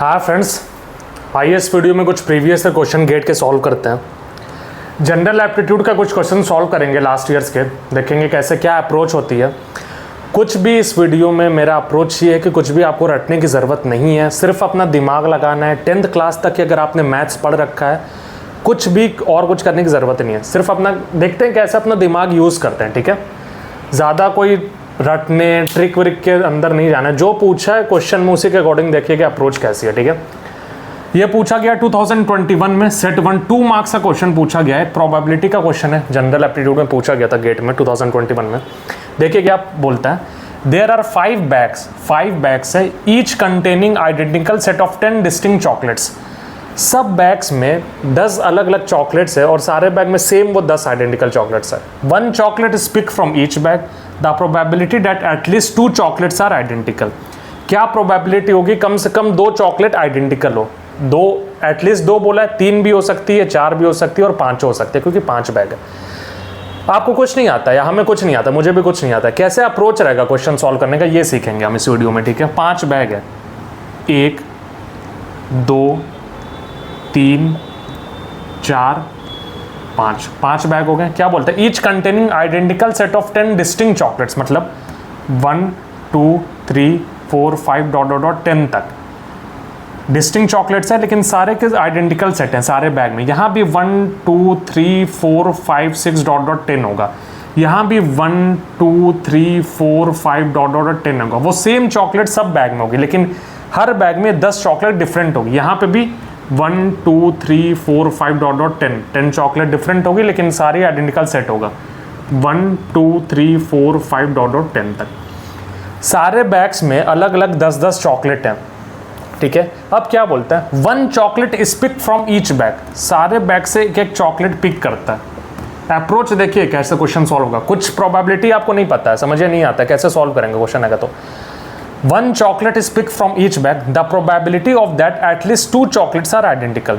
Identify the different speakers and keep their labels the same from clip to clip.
Speaker 1: हाँ फ्रेंड्स, आइए इस वीडियो में कुछ प्रीवियस क्वेश्चन गेट के सॉल्व करते हैं। जनरल एप्टीट्यूड का कुछ क्वेश्चन सॉल्व करेंगे लास्ट ईयर्स के, देखेंगे कैसे क्या अप्रोच होती है। कुछ भी इस वीडियो में मेरा अप्रोच ये है कि कुछ भी आपको रटने की ज़रूरत नहीं है, सिर्फ अपना दिमाग लगाना है। 10th क्लास तक की अगर आपने मैथ्स पढ़ रखा है, कुछ भी और कुछ करने की ज़रूरत नहीं है, सिर्फ अपना देखते हैं कैसे अपना दिमाग यूज़ करते हैं। ठीक है, ज़्यादा कोई रटने ट्रिक व्रिक के अंदर नहीं जाना है। जो पूछा है क्वेश्चन में उसी के अकॉर्डिंग देखिए कि अप्रोच कैसी है। ठीक है, ये पूछा गया 2021 में सेट 1 2 मार्क्स का क्वेश्चन पूछा गया है। प्रोबेबिलिटी का क्वेश्चन है, जनरल एप्टीट्यूड में पूछा गया था गेट में 2021 में। देखिए क्या बोलता है, देयर आर 5 बैग्स है, each containing identical set of 10 distinct chocolates. सब बैग्स में 10 अलग अलग चॉकलेट्स है और सारे बैग में सेम वो 10 आइडेंटिकल चॉकलेट्स है। 1 chocolate is pick from each bag, the probability that at least 2 chocolates are identical. क्या प्रोबेबिलिटी होगी कम से कम 2 चॉकलेट आइडेंटिकल हो। 2 एटलीस्ट 2 बोला है, 3 भी हो सकती है, 4 भी हो सकती है और 5 हो सकती है, क्योंकि 5 बैग है। आपको कुछ नहीं आता या हमें कुछ नहीं आता, मुझे भी कुछ नहीं आता, कैसे अप्रोच रहेगा क्वेश्चन सॉल्व करने का ये सीखेंगे हम इस वीडियो में। ठीक है, 5 बैग है, 1 2 3 4 5 बैग हो गए। क्या बोलते हैं, each containing identical set of 10 distinct chocolates, मतलब 1 2 3 4 5 डॉट डॉट डॉट 10 तक डिस्टिंक्ट चॉकलेट्स है, लेकिन सारे के आइडेंटिकल सेट हैं सारे बैग में। यहाँ भी 1 2 3 4 5 6 डॉट डॉट 10 होगा, यहाँ भी 1 2 3 4 5 डॉट डॉट डॉट 10 होगा। वो सेम चॉकलेट सब बैग में होगी, लेकिन हर बैग में 10 चॉकलेट डिफरेंट होगी। यहाँ पे भी 1 2 3 4 5 डॉट डॉट 10 चॉकलेट डिफरेंट होगी, लेकिन सारी आइडेंटिकल सेट होगा 1 2 3 4 5 डॉट डॉट 10 तक। सारे बैग्स में अलग अलग 10 चॉकलेट हैं। ठीक है, अब क्या बोलता है, 1 chocolate is pick from each bag, सारे बैग से एक एक चॉकलेट पिक करता है। अप्रोच देखिए कैसे क्वेश्चन सॉल्व होगा। कुछ प्रोबेबिलिटी आपको नहीं पता है, समझे नहीं आता कैसे सॉल्व करेंगे क्वेश्चन आएगा तो। 1 chocolate is pick from each bag, the probability of that at least 2 chocolates are identical.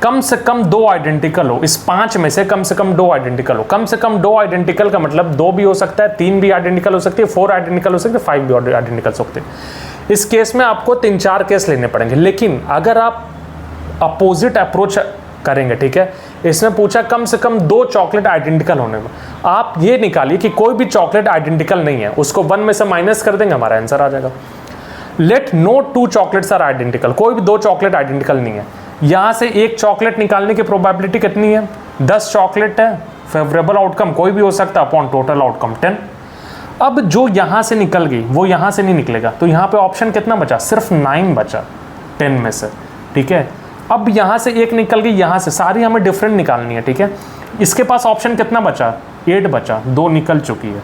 Speaker 1: कम से कम 2 आइडेंटिकल हो, इस 5 में से कम 2 आइडेंटिकल हो। कम से कम 2 आइडेंटिकल का मतलब 2 भी हो सकता है, 3 भी आइडेंटिकल हो सकती है, 4 आइडेंटिकल हो सकती है, 5 भी आइडेंटिकल हो सकते हैं। इस केस में आपको 3-4 केस लेने पड़ेंगे, लेकिन अगर आप अपोजिट अप्रोच करेंगे, ठीक है, इसमें पूछा कम से कम 2 चॉकलेट आइडेंटिकल होने में, आप ये निकालिए कि कोई भी चॉकलेट आइडेंटिकल नहीं है, उसको 1 में से माइनस कर देंगे, हमारा आंसर आ जाएगा। Let no 2 chocolates are identical, कोई भी 2 चॉकलेट आइडेंटिकल नहीं है। यहां से एक चॉकलेट निकालने की प्रोबेबिलिटी कितनी है, 10 चॉकलेट है, फेवरेबल आउटकम कोई भी हो सकता है अपॉन टोटल आउटकम 10। अब जो यहां से निकल गई वो यहां से नहीं निकलेगा, तो यहां पे ऑप्शन कितना बचा, सिर्फ 9 बचा 10 में से। ठीक है, अब यहां से एक निकल गई, यहां से सारी हमें डिफरेंट निकालनी है। ठीक है, इसके पास ऑप्शन कितना बचा, 8 बचा, 2 निकल चुकी है।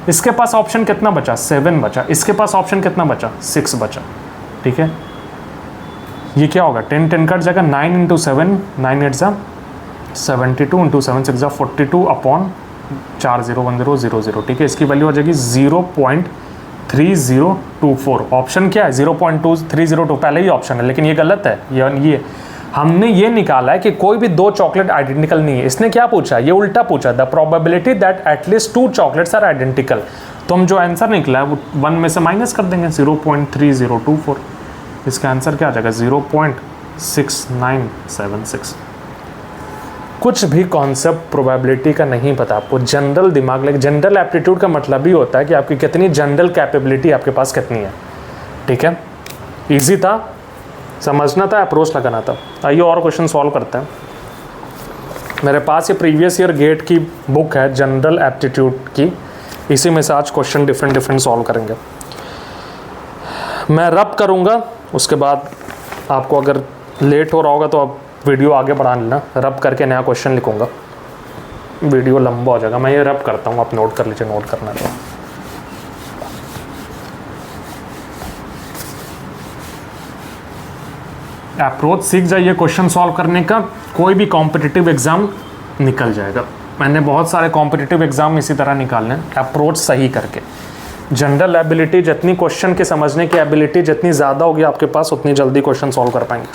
Speaker 1: इसके पास ऑप्शन कितना बचा, 7 बचा। इसके पास ऑप्शन कितना बचा, 6 बचा। ठीक है, ये क्या होगा, 10 कट जाएगा, 9 इंटू 7 9 8 जा 72 इंटू 7 6 जा 42 अपॉन 401000। ठीक है, इसकी वैल्यू आ जाएगी 0.3024। ऑप्शन क्या है, 0.2302, पहले ही ऑप्शन है, लेकिन ये गलत है। ये हमने ये निकाला है कि कोई भी 2 चॉकलेट आइडेंटिकल नहीं है। इसने क्या पूछा, ये उल्टा पूछा, the probability that at least 2 chocolates are identical. तो हम जो आंसर निकला है वो 1 में से माइनस कर देंगे, 0.3024। इसका आंसर क्या आ जाएगा, 0.6976। कुछ भी कॉन्सेप्ट प्रोबेबिलिटी का नहीं पता आपको, जनरल दिमाग लगे। जनरल एप्टीट्यूड का मतलब ही होता है कि आपकी कितनी जनरल कैपेबिलिटी आपके पास कितनी है। ठीक है, इजी था, समझना था, अप्रोच लगाना था। आइए और क्वेश्चन सॉल्व करते हैं। मेरे पास ये प्रीवियस ईयर गेट की बुक है जनरल एप्टीट्यूड की, इसी में से आज क्वेश्चन डिफरेंट सॉल्व करेंगे। मैं रब करूँगा, उसके बाद आपको अगर लेट हो रहा होगा तो आप वीडियो आगे बढ़ा लेना, रब करके नया क्वेश्चन लिखूंगा, वीडियो लंबा हो जाएगा। मैं ये रब करता हूँ, आप नोट कर लीजिए, नोट करना तो। अप्रोच सीख जाइए क्वेश्चन सॉल्व करने का, कोई भी कॉम्पिटिटिव एग्जाम निकल जाएगा। मैंने बहुत सारे कॉम्पिटिटिव एग्जाम इसी तरह निकालने, अप्रोच सही करके। जनरल एबिलिटी जितनी, क्वेश्चन के समझने की एबिलिटी जितनी ज़्यादा होगी आपके पास, उतनी जल्दी क्वेश्चन सॉल्व कर पाएंगे।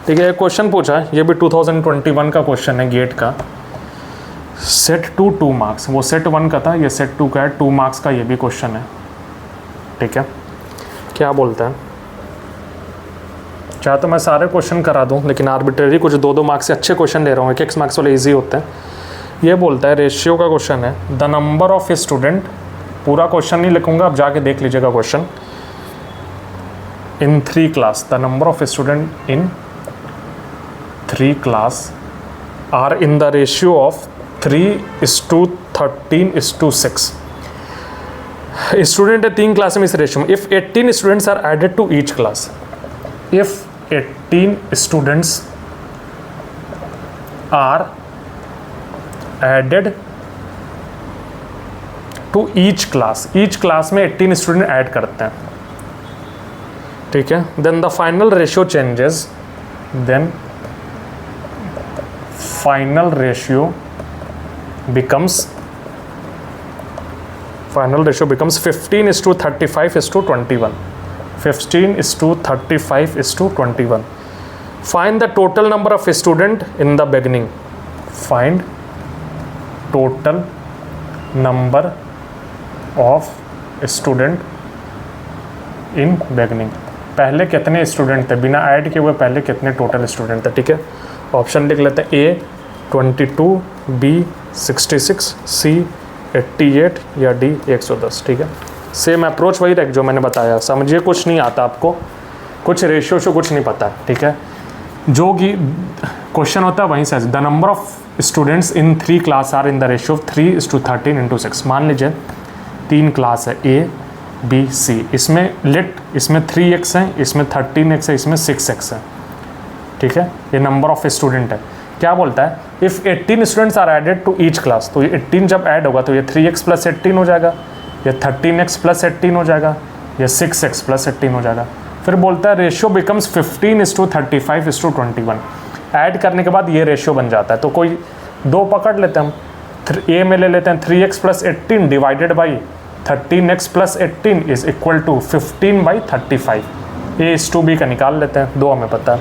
Speaker 1: ठीक है, एक क्वेश्चन पूछा है, ये भी 2021 का क्वेश्चन है गेट का। सेट 2 मार्क्स, वो सेट 1 का था, ये सेट 2 का है, 2 मार्क्स का ये भी क्वेश्चन है। ठीक है, क्या बोलता है, चाहे तो मैं सारे क्वेश्चन करा दूं, लेकिन आर्बिट्रेरी कुछ 2-2 मार्क्स से अच्छे क्वेश्चन ले रहा हूँ, 1-1 मार्क्स वाले ईजी होते हैं। ये बोलता है रेशियो का क्वेश्चन है, द नंबर ऑफ स्टूडेंट, पूरा क्वेश्चन नहीं लिखूंगा, आप जाके देख लीजिएगा question, in 3 class, the number of student in 3 class are in the ratio of 3:13:6। Student है 3 क्लास में इस रेशियो में। If 18 students are added to each class, if 18 students are added to each class में 18 student add करते हैं, ठीक है। Then the final ratio changes, then final ratio becomes 15:35:21, 15:35:21. Find the total number of student in the beginning. Find total number of student in beginning. पहले कितने student थे, बिना add किए हुए पहले कितने टोटल स्टूडेंट थे, ठीक है। ऑप्शन लिख लेते हैं, ए 22, बी 66, सी 88 या डी 110, ठीक है। सेम अप्रोच वही रख जो मैंने बताया, समझिए कुछ नहीं आता आपको, कुछ रेशियो से कुछ नहीं पता, ठीक है। जो कि क्वेश्चन होता है वहीं से, the number of students in 3 class are in the ratio of 3:13:6। मान लीजिए 3 क्लास है, ए बी सी, इसमें इसमें 3x है, इसमें 13x है, इसमें 6x है, ठीक है। ये नंबर ऑफ स्टूडेंट है। क्या बोलता है, if 18 students are added to each class, तो ये 18 जब ऐड होगा तो ये 3x + 18 हो जाएगा, ये 13x + 18 हो जाएगा, ये 6x + 18 हो जाएगा। फिर बोलता है रेशियो बिकम्स 15:35:21। ऐड करने के बाद ये रेशियो बन जाता है। तो कोई 2 पकड़ लेते हैं हम, ए में ले लेते हैं 3x + 18 divided by 13x + 18 is equal to 15/35। A:2B का निकाल लेते हैं, 2 हमें पता है,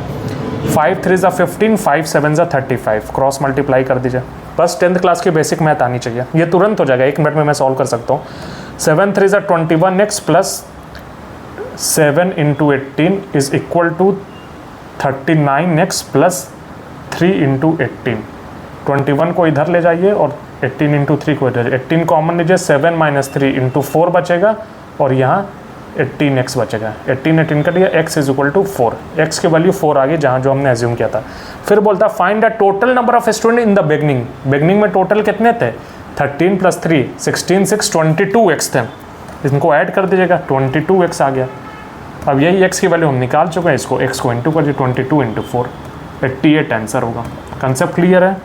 Speaker 1: 5 3 = 15, 5 7 = 35, क्रॉस मल्टीप्लाई कर दीजिए। बस 10th क्लास की बेसिक मैथ आनी चाहिए, ये तुरंत हो जाएगा, 1 मिनट में मैं सॉल्व कर सकता हूँ। 7 3 = 21x + 7 × 18 is equal to 39x + 3 × 18। 21 को इधर ले जाइए और 18 × 3 को इधर, 18 कॉमन लीजिए, 7 - 3 × 4 बचेगा और यहाँ 18x बचेगा। 18 कर दिया, x = 4, x की वैल्यू 4 आ गई, जहाँ जो हमने एज्यूम किया था। फिर बोलता find the total number of student in the beginning में टोटल कितने थे, 13 + 3 16 6 22x थे, इनको ऐड कर दीजिएगा, 22x आ गया। अब यही x की वैल्यू हम निकाल चुके हैं, इसको x को इंटू कर दिए, 22 × 4, 88 आंसर होगा। कंसेप्ट क्लियर है,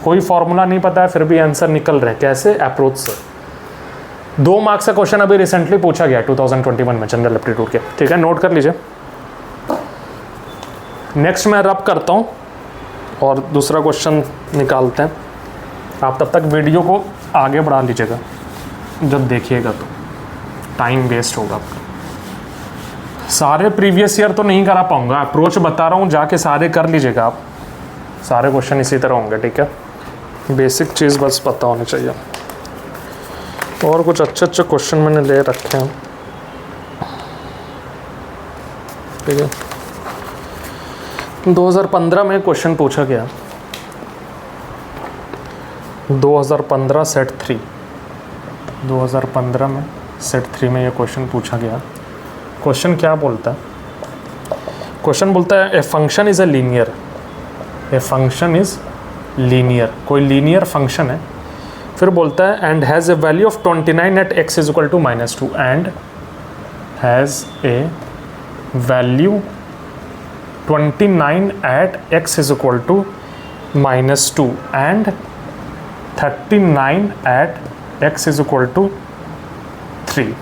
Speaker 1: कोई फॉर्मूला नहीं पता है फिर भी आंसर निकल रहे, कैसे, अप्रोच से। 2 मार्क्स का क्वेश्चन अभी रिसेंटली पूछा गया 2021 में जनरल एप्टीट्यूड के, ठीक है, नोट कर लीजिए। नेक्स्ट मैं रब करता हूँ और दूसरा क्वेश्चन निकालते हैं। आप तब तक वीडियो को आगे बढ़ा लीजिएगा, जब देखिएगा तो टाइम वेस्ट होगा आपका। सारे प्रीवियस ईयर तो नहीं करा पाऊंगा, अप्रोच बता रहा हूँ, जाके सारे कर लीजिएगा आप, सारे क्वेश्चन इसी तरह होंगे, ठीक है। बेसिक चीज़ बस पता होनी चाहिए। और कुछ अच्छे क्वेश्चन मैंने ले रखे हैं, ठीक है। 2015 में क्वेश्चन पूछा गया, 2015 सेट 3, 2015 में सेट 3 में ये क्वेश्चन पूछा गया। क्वेश्चन क्या बोलता है, क्वेश्चन बोलता है a function is a linear, a function is linear, कोई लीनियर फंक्शन है। फिर बोलता है and has a value of 29 at x = -2, and has a value 29 at x = -2 and 39 at x = 3.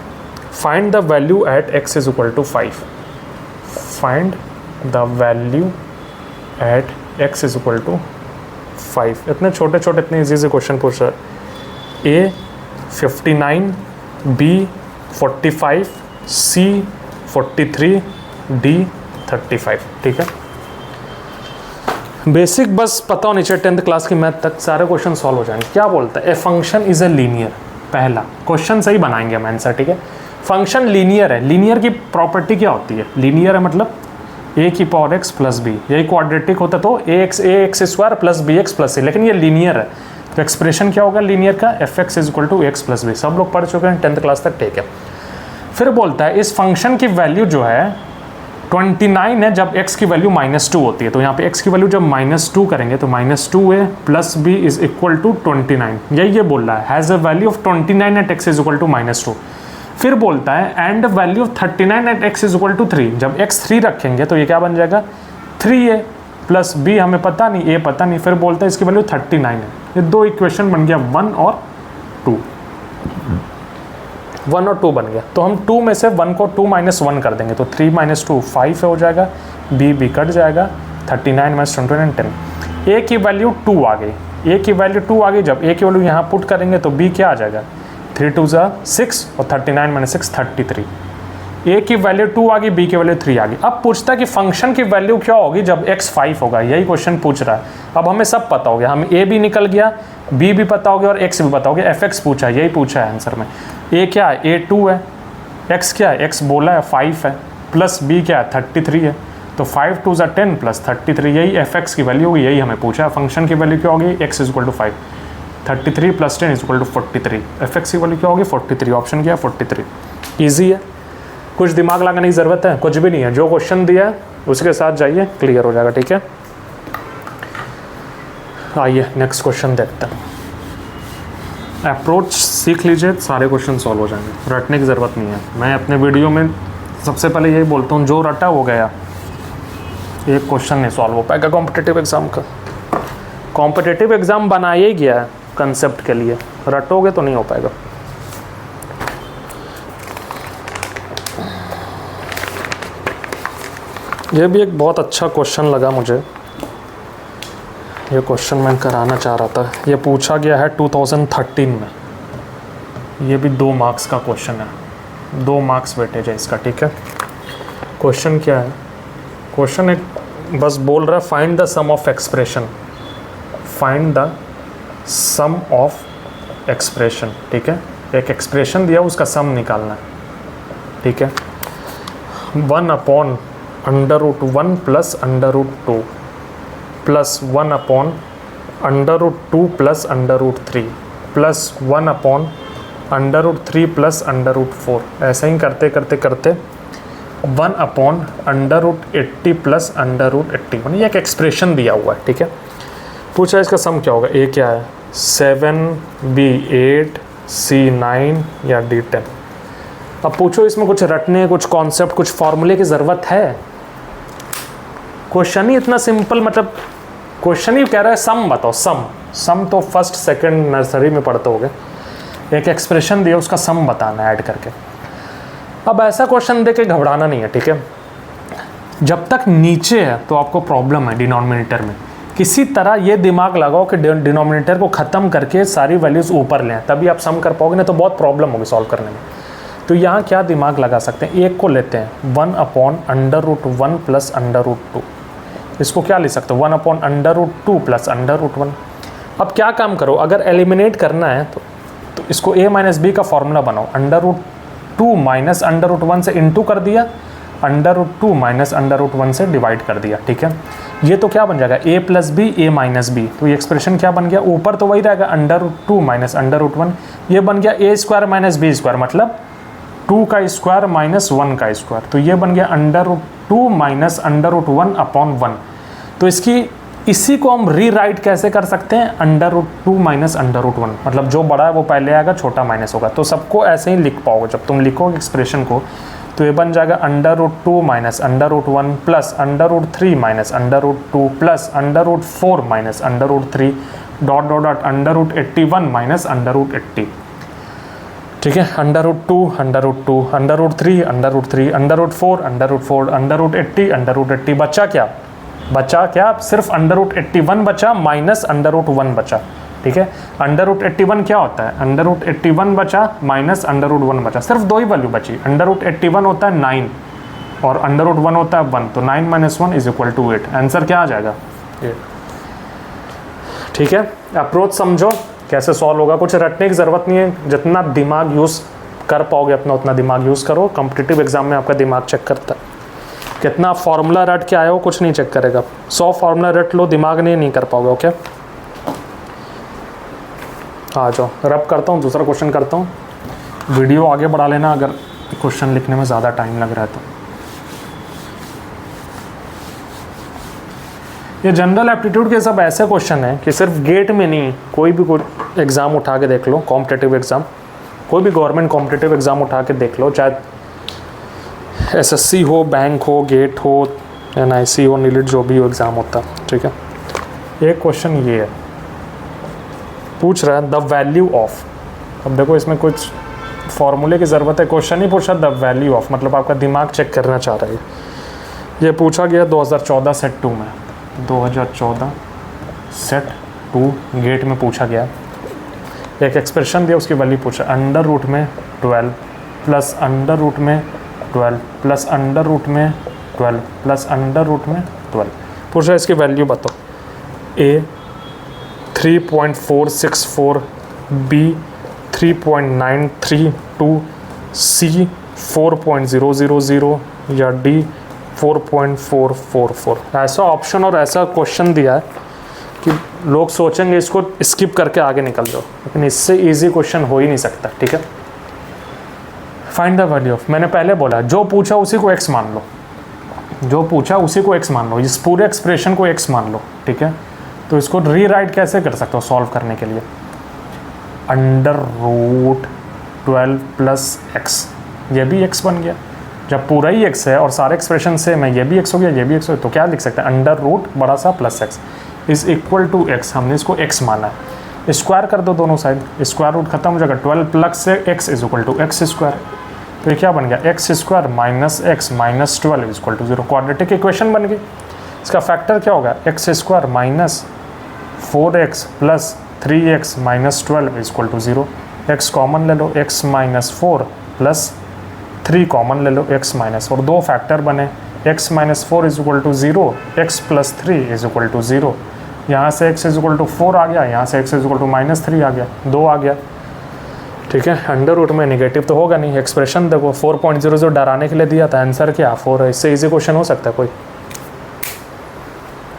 Speaker 1: Find the value at x = 5. Find the value at x = 5. इतने छोटे छोटे इतने easy से क्वेश्चन पूछ रहा है। A 59, B 45, C 43, D 35, ठीक है। बेसिक बस पता होनी चाहिए, 10th क्लास की मैथ तक सारे क्वेश्चन सॉल्व हो जाएंगे। क्या बोलता है, a function is a linear, पहला क्वेश्चन सही बनाएंगे हम आंसर, ठीक है। फंक्शन लीनियर है, लीनियर की प्रॉपर्टी क्या होती है, लीनियर है मतलब ए की पावर एक्स प्लस बी, यही क्वाड्रेटिक होता तो a x square plus b x plus c, लेकिन ये लीनियर है तो एक्सप्रेशन क्या होगा लीनियर का, f x is equal to x plus b. सब लोग पढ़ चुके हैं 10th क्लास तक, ठीक है। फिर बोलता है इस फंक्शन की वैल्यू जो है 29 है जब x की वैल्यू -2 होती है, तो यहाँ पे x की वैल्यू जब -2 करेंगे तो -2a plus b is equal to 29, यही ये बोल रहा है, has a value of 29 at x is equal to -2। फिर बोलता है and value of 39 at x is equal to 3, जब x 3 रखेंगे तो ये क्या बन जाएगा 3a प्लस b, हमें पता नहीं a पता नहीं, फिर बोलता है इसकी वैल्यू 39 है। ये दो इक्वेशन बन गया 1 और 2, 1 और 2 बन गया। तो हम 2 में से 1 को 2 - 1 कर देंगे तो 3 - 2 5 हो जाएगा, b कट जाएगा, 39 - 29 10। a की वैल्यू 2 आ गई, a की वैल्यू 2 आ गई, जब a की वैल्यू यहाँ पुट करेंगे तो b क्या आ जाएगा 3 2 6 और 39 - 6 33। a की वैल्यू 2 आ गई, b की वैल्यू 3 आ गई। अब पूछता है कि फंक्शन की वैल्यू क्या होगी जब x 5 होगा, यही क्वेश्चन पूछ रहा है। अब हमें सब पता हो गया, हमें a भी निकल गया, b भी पता हो गया और x भी पता हो गया, fx पूछा है, यही पूछा है आंसर में। a क्या है a 2 है, x क्या है x बोला है 5 है, प्लस b क्या है 33 है, तो 5 2 10 प्लस 33, यही fx की वैल्यू होगी, यही हमें पूछा है। फंक्शन की वैल्यू क्या होगी x is equal to 5, 33 plus 10 is equal to 43, fx की वैल्यू क्या होगी 43, ऑप्शन क्या है 43। ईजी है, कुछ दिमाग लगाने की ज़रूरत है, कुछ भी नहीं है, जो क्वेश्चन दिया है उसके साथ जाइए, क्लियर हो जाएगा, ठीक है। आइए नेक्स्ट क्वेश्चन देखते हैं। अप्रोच सीख लीजिए, सारे क्वेश्चन सॉल्व हो जाएंगे, रटने की ज़रूरत नहीं है। मैं अपने वीडियो में सबसे पहले यही बोलता हूँ, जो रटा वो गया, एक क्वेश्चन नहीं सॉल्व हो पाएगा कॉम्पिटिटिव एग्ज़ाम का। कॉम्पिटिटिव एग्ज़ाम बनाया ही गया है कंसेप्ट के लिए, रटोगे तो नहीं हो पाएगा। ये भी एक बहुत अच्छा क्वेश्चन लगा मुझे, ये क्वेश्चन मैं कराना चाह रहा था। ये पूछा गया है 2013 में, ये भी 2 मार्क्स का क्वेश्चन है, 2 मार्क्स वेटेज है इसका, ठीक है। क्वेश्चन क्या है, क्वेश्चन एक बस बोल रहा है find the sum of expression, find the sum of expression, ठीक है। एक एक्सप्रेशन दिया उसका सम निकालना है, ठीक है। 1/√1 plus √2 plus 1/√2 plus √3 plus 1/√3 plus √4, ऐसा ही करते करते करते 1/√80 प्लस √81, ये एक एक्सप्रेशन दिया हुआ है, ठीक है। पूछा इसका सम क्या होगा, ए क्या है 7, B 8, C 9 या D 10। अब पूछो इसमें कुछ रटने, कुछ कॉन्सेप्ट, कुछ फॉर्मूले की ज़रूरत है? क्वेश्चन ही इतना सिंपल, मतलब क्वेश्चन ही कह रहा है सम बताओ, सम तो फर्स्ट सेकंड नर्सरी में पढ़ते होगे। एक एक्सप्रेशन दिया उसका सम बताना ऐड करके। अब ऐसा क्वेश्चन दे के घबराना नहीं है, ठीक है। जब तक नीचे है तो आपको प्रॉब्लम है डिनोमिनेटर में, किसी तरह ये दिमाग लगाओ कि डिनोमिनेटर को ख़त्म करके सारी वैल्यूज़ ऊपर लें, तभी आप सम कर पाओगे, नहीं तो बहुत प्रॉब्लम होगी सॉल्व करने में। तो यहाँ क्या दिमाग लगा सकते हैं, एक को लेते हैं 1/√1 प्लस √2, इसको क्या ले सकते हो 1/√2 प्लस √1। अब क्या काम करो, अगर एलिमिनेट करना है तो इसको a माइनस बी का फॉर्मूला बनाओ, √2 माइनस √1 से इंटू कर दिया, √2 माइनस √1 से डिवाइड कर दिया, ठीक है। ये तो क्या बन जाएगा a plus b a minus b, तो ये एक्सप्रेशन क्या बन गया, ऊपर तो वही रहेगा √2 माइनस √1, ये बन गया a square minus b square, मतलब 2 का स्क्वायर माइनस 1 का स्क्वायर, तो ये बन गया √2 माइनस √1/1। तो इसी को हम रीराइट कैसे कर सकते हैं, √2 माइनस √1, मतलब जो बड़ा है वो पहले आएगा, छोटा माइनस होगा। तो सबको ऐसे ही लिख पाओगे, जब तुम लिखोगे एक्सप्रेशन को तो ये बन जाएगा √2 minus √1 plus √3 minus √2 plus √4 minus √3 dot dot dot √81 minus √80, ठीक है। √2 √2 √3 √3 √4 √4 √80 बचा क्या सिर्फ √81 बचा माइनस √1 बचा, ठीक है। √81 क्या होता है, √81 बचा माइनस √1 बचा, सिर्फ 2 ही वैल्यू बची। √81 होता है 9 और √1 होता है 1, तो 9 - 1 इज इक्वल टू 8, आंसर क्या आ जाएगा 8, ठीक है। अप्रोच समझो कैसे सॉल्व होगा, कुछ रटने की ज़रूरत नहीं है, जितना दिमाग यूज़ कर पाओगे अपना उतना दिमाग यूज़ करो, कॉम्पिटिटिव एग्जाम में आपका दिमाग चेक करता है। कितना फार्मूला रट के आए हो कुछ नहीं चेक करेगा, 100 फार्मूला रट लो, दिमाग नहीं कर पाओगे। ओके, आ जाओ, रब करता हूँ, दूसरा क्वेश्चन करता हूँ। वीडियो आगे बढ़ा लेना अगर क्वेश्चन लिखने में ज़्यादा टाइम लग रहा है तो। ये जनरल एप्टीट्यूड के सब ऐसे क्वेश्चन हैं कि सिर्फ गेट में नहीं, कोई भी एग्ज़ाम उठा के देख लो, कॉम्पिटिटिव एग्ज़ाम, कोई भी गवर्नमेंट कॉम्पिटिटिव एग्ज़ाम उठा के देख लो, चाहे एसएससी हो, बैंक हो, गेट हो, एनआईसी हो, नीलिट, जो भी हो एग्ज़ाम होता है, ठीक है। एक क्वेश्चन ये है, पूछ रहा है द वैल्यू ऑफ, अब देखो इसमें कुछ फॉर्मूले की ज़रूरत है, क्वेश्चन ही पूछा द वैल्यू ऑफ, मतलब आपका दिमाग चेक करना चाह रहा है। ये पूछा गया 2014 सेट 2 में, 2014 सेट 2 गेट में पूछा गया। एक एक्सप्रेशन दिया, उसकी वैल्यू पूछा, अंडर रूट में 12 प्लस अंडर रूट में 12 प्लस अंडर रूट में 12 प्लस अंडर रूट में 12, पूछा इसकी वैल्यू बताओ। ए 3.464, बी 3.932, सी 4.000 या डी 4.444। ऐसा ऑप्शन और ऐसा क्वेश्चन दिया है कि लोग सोचेंगे इसको स्किप करके आगे निकल जाओ, लेकिन इससे इजी क्वेश्चन हो ही नहीं सकता, ठीक है। फाइंड द वैल्यू ऑफ, मैंने पहले बोला जो पूछा उसी को x मान लो, जो पूछा उसी को x मान लो, इस पूरे एक्सप्रेशन को x मान लो, ठीक है। तो इसको रीराइट कैसे कर सकते हो सॉल्व करने के लिए, अंडर रूट 12 प्लस x, ये भी x बन गया। जब पूरा ही x है और सारे एक्सप्रेशन से मैं ये भी x हो गया, ये भी x हो गया, तो क्या लिख सकते हैं, अंडर रूट बड़ा सा plus x is equal to x, हमने इसको x माना है। स्क्वायर कर दो दोनों साइड, स्क्वायर रूट खत्म हो जाएगा, 12 प्लस से x is equal to x square, तो ये क्या बन गया, x square minus x minus 12 is equal to 0, quadratic equation बन गई। इसका फैक्टर क्या होगा, x square minus 4x plus 3x minus 12 is equal to 0, x common ले लो, x माइनस 4 प्लस 3 कॉमन ले लो, x माइनस, और दो फैक्टर बने, x minus 4 is equal to 0, x plus 3 is equal to 0, यहाँ से x इज इक्वल टू 4 आ गया, यहाँ से x is equal to minus 3 आ गया, 2 आ गया, ठीक है। अंडर रूट में नेगेटिव तो होगा नहीं, एक्सप्रेशन देखो 4.00 डराने के लिए दिया था, आंसर क्या 4 है। इससे इजी क्वेश्चन हो सकता है कोई,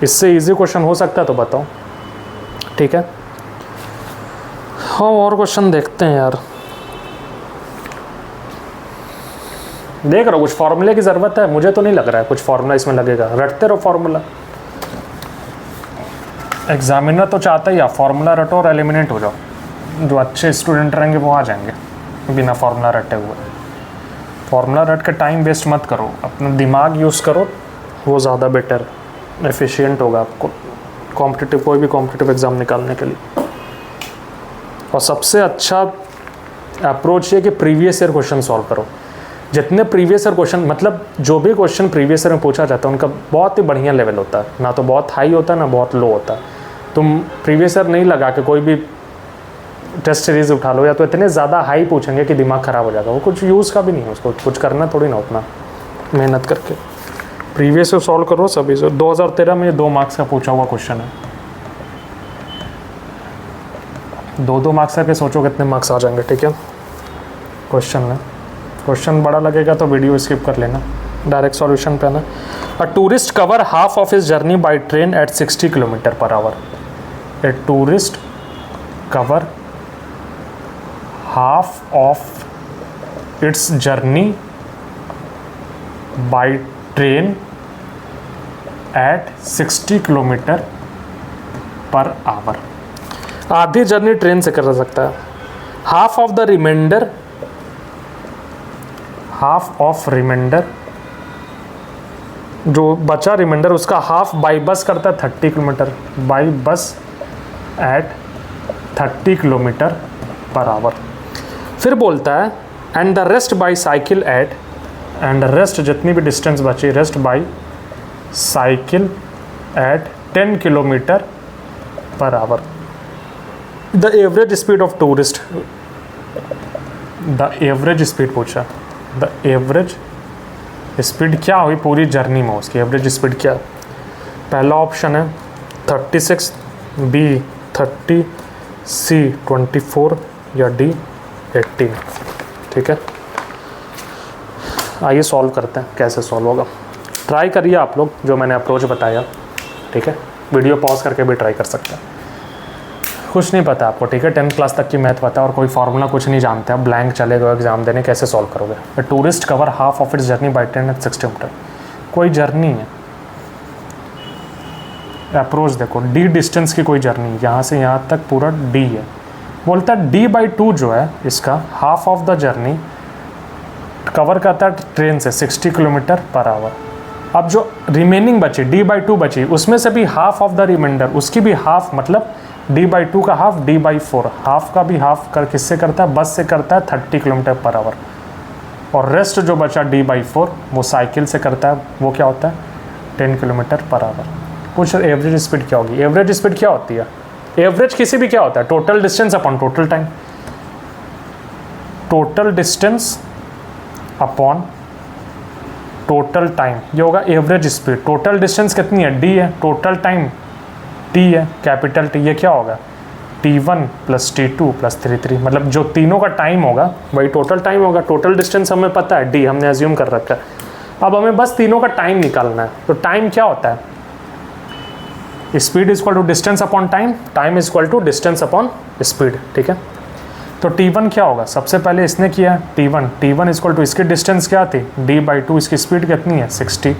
Speaker 1: इससे इजी क्वेश्चन हो सकता है तो बताओ, ठीक है। हाँ और क्वेश्चन देखते हैं यार, देख रहा हूँ कुछ फार्मूले की ज़रूरत है, मुझे तो नहीं लग रहा है कुछ फार्मूला इसमें लगेगा, रटते रहो फार्मूला। एग्जामिनर तो चाहता ही आप फार्मूला रटो और एलिमिनेट हो जाओ, जो अच्छे स्टूडेंट रहेंगे वो आ जाएंगे बिना फार्मूला रटे हुए। फार्मूला रट के टाइम वेस्ट मत करो, अपना दिमाग यूज़ करो, वो ज़्यादा बेटर एफिशिएंट होगा आपको कॉम्पिटिटिव, कोई भी कॉम्पिटिटिव एग्ज़ाम निकालने के लिए। और सबसे अच्छा अप्रोच ये कि प्रीवियस ईयर क्वेश्चन सॉल्व करो। जितने प्रीवियस ईयर क्वेश्चन, मतलब जो भी क्वेश्चन प्रीवियस ईयर में पूछा जाता है उनका बहुत ही बढ़िया लेवल होता है, ना तो बहुत हाई होता है ना बहुत लो होता है। तुम प्रीवियस ईयर नहीं लगा के कोई भी टेस्ट सीरीज़ उठा लो, या तो इतने ज़्यादा हाई पूछेंगे कि दिमाग ख़राब हो जाएगा, वो कुछ यूज़ का भी नहीं है, उसको कुछ करना थोड़ी ना उतना मेहनत करके। प्रीवियस ईयर सॉल्व करो सभी से। 2013 में 2 मार्क्स का पूछा हुआ क्वेश्चन है, 2 मार्क्स करके सोचो कितने मार्क्स आ जाएंगे, ठीक है। क्वेश्चन है, क्वेश्चन बड़ा लगेगा तो वीडियो स्किप कर लेना, डायरेक्ट सॉल्यूशन पे आना। A tourist cover half of his journey by train at 60 kilometre per hour. A tourist cover half of its journey by train at 60 kilometre per hour. आधी journey train से कर सकता है। Half of the reminder, half of reminder, जो बचा reminder उसका half by bus करता है 30 kilometre, by bus at 30 kilometre per hour. फिर बोलता है and the rest by cycle at, and rest जितनी भी डिस्टेंस बची, rest by cycle at 10 kilometre per hour. The average speed of tourist, the average speed पूछा, the average speed क्या हुई पूरी जर्नी में, उसकी एवरेज स्पीड क्या। पहला ऑप्शन है 36, बी 30, सी 24 या डी 18, ठीक है। आइए सॉल्व करते हैं, कैसे सॉल्व होगा। ट्राई करिए आप लोग जो मैंने अप्रोच बताया, ठीक है। वीडियो पॉज करके भी ट्राई कर सकते हैं। कुछ नहीं पता आपको, ठीक है, 10th क्लास तक की मैथ पता है और कोई फार्मूला कुछ नहीं जानते आप, ब्लैंक चले गए एग्जाम देने, कैसे सॉल्व करोगे। The tourist cover half of its journey by train at 60 metre. कोई जर्नी है, अप्रोच देखो, डी डिस्टेंस की कोई जर्नी, यहाँ से यहाँ तक पूरा डी है। बोलता है d/2 जो है इसका half of the journey cover करता है ट्रेन से 60 किलोमीटर पर आवर। अब जो रिमेनिंग बची d/2 बची, उसमें से भी हाफ ऑफ द रिमाइंडर, उसकी भी हाफ, मतलब d/2 का हाफ d/4, हाफ का भी हाफ कर किससे करता है, बस से करता है 30 किलोमीटर पर आवर। और रेस्ट जो बचा d/4 वो साइकिल से करता है, वो क्या होता है 10 किलोमीटर पर आवर। कुछ एवरेज स्पीड क्या होगी, एवरेज स्पीड क्या होती है, एवरेज किसी भी क्या होता है, total distance upon total time, total distance upon total time, ये होगा एवरेज स्पीड। टोटल डिस्टेंस कितनी है, डी है, टोटल टाइम टी है, कैपिटल टी, ये क्या होगा t1 + t2 + t3, मतलब जो तीनों का टाइम होगा वही टोटल टाइम होगा। टोटल डिस्टेंस हमें पता है डी, हमने एज्यूम कर रखा है। अब हमें बस तीनों का टाइम निकालना है। तो टाइम क्या होता है, speed is equal to distance upon time, time is equal to distance upon speed, ठीक है। तो t1 क्या होगा, सबसे पहले इसने किया t1 इज इक्वल टू, इसकी डिस्टेंस क्या थी d/2, इसकी स्पीड कितनी है 60,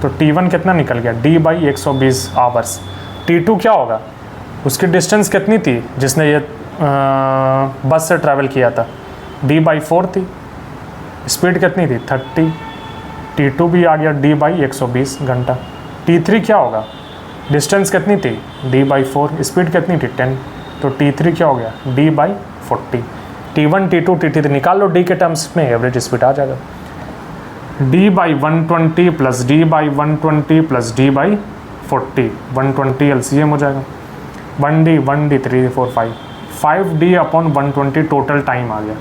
Speaker 1: तो t1 कितना निकल गया d/120 आवर्स। t2 क्या होगा, उसकी डिस्टेंस कितनी थी जिसने ये बस से ट्रैवल किया था, d/4 थी, स्पीड कितनी थी 30, t2 भी आ गया d/120 घंटा। t3 क्या होगा, डिस्टेंस कितनी थी d/4, स्पीड कितनी थी 10, तो t3 क्या हो गया d/40। t1 t2 t3 निकाल लो d के टर्म्स में, एवरेज स्पीड आ जाएगा d/120 + d/120 + d/40, 120 LCM हो जाएगा, 1d 3 4 5d upon 120 total time आ गया,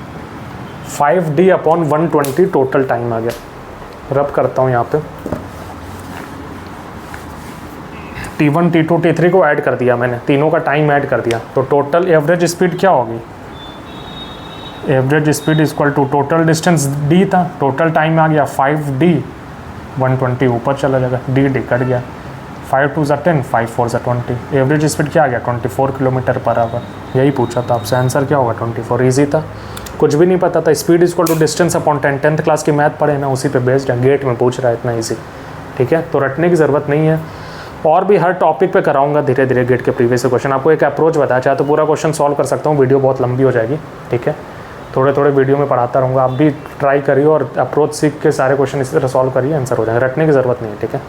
Speaker 1: 5d अपॉन 120 टोटल टाइम आ गया। रब करता हूँ यहाँ पे, t1 t2 t3 को ऐड कर दिया मैंने, तीनों का टाइम ऐड कर दिया, तो टोटल एवरेज स्पीड क्या होगी, average speed is equal to total distance d था, टोटल टाइम आ गया 5d, 120 ऊपर चला जाएगा, d कट गया, 5 2 = 10, 5 4 = 20, एवरेज स्पीड क्या आ गया 24 किलोमीटर पर आवर। यही पूछा था आपसे, आंसर क्या होगा 24। ईजी था, कुछ भी नहीं पता था। Speed is equal to distance upon 10th class की मैथ पढ़े ना, उसी पे बेस्ड है, गेट में पूछ रहा है, इतना ईजी, ठीक है। तो रटने की ज़रूरत नहीं है, और भी हर टॉपिक पे कराऊंगा धीरे धीरे गेट के प्रीवियस क्वेश्चन। आपको एक अप्रोच बताया, चाहे तो पूरा क्वेश्चन सॉल्व कर सकता हूँ, वीडियो बहुत लंबी हो जाएगी, ठीक है। थोड़े थोड़े वीडियो में पढ़ाता रहूँगा, आप भी ट्राई करिए और अप्रोच सीख के सारे क्वेश्चन इसी तरह सॉल्व करिए, आंसर हो जाएगा, रटने की ज़रूरत नहीं है, ठीक है।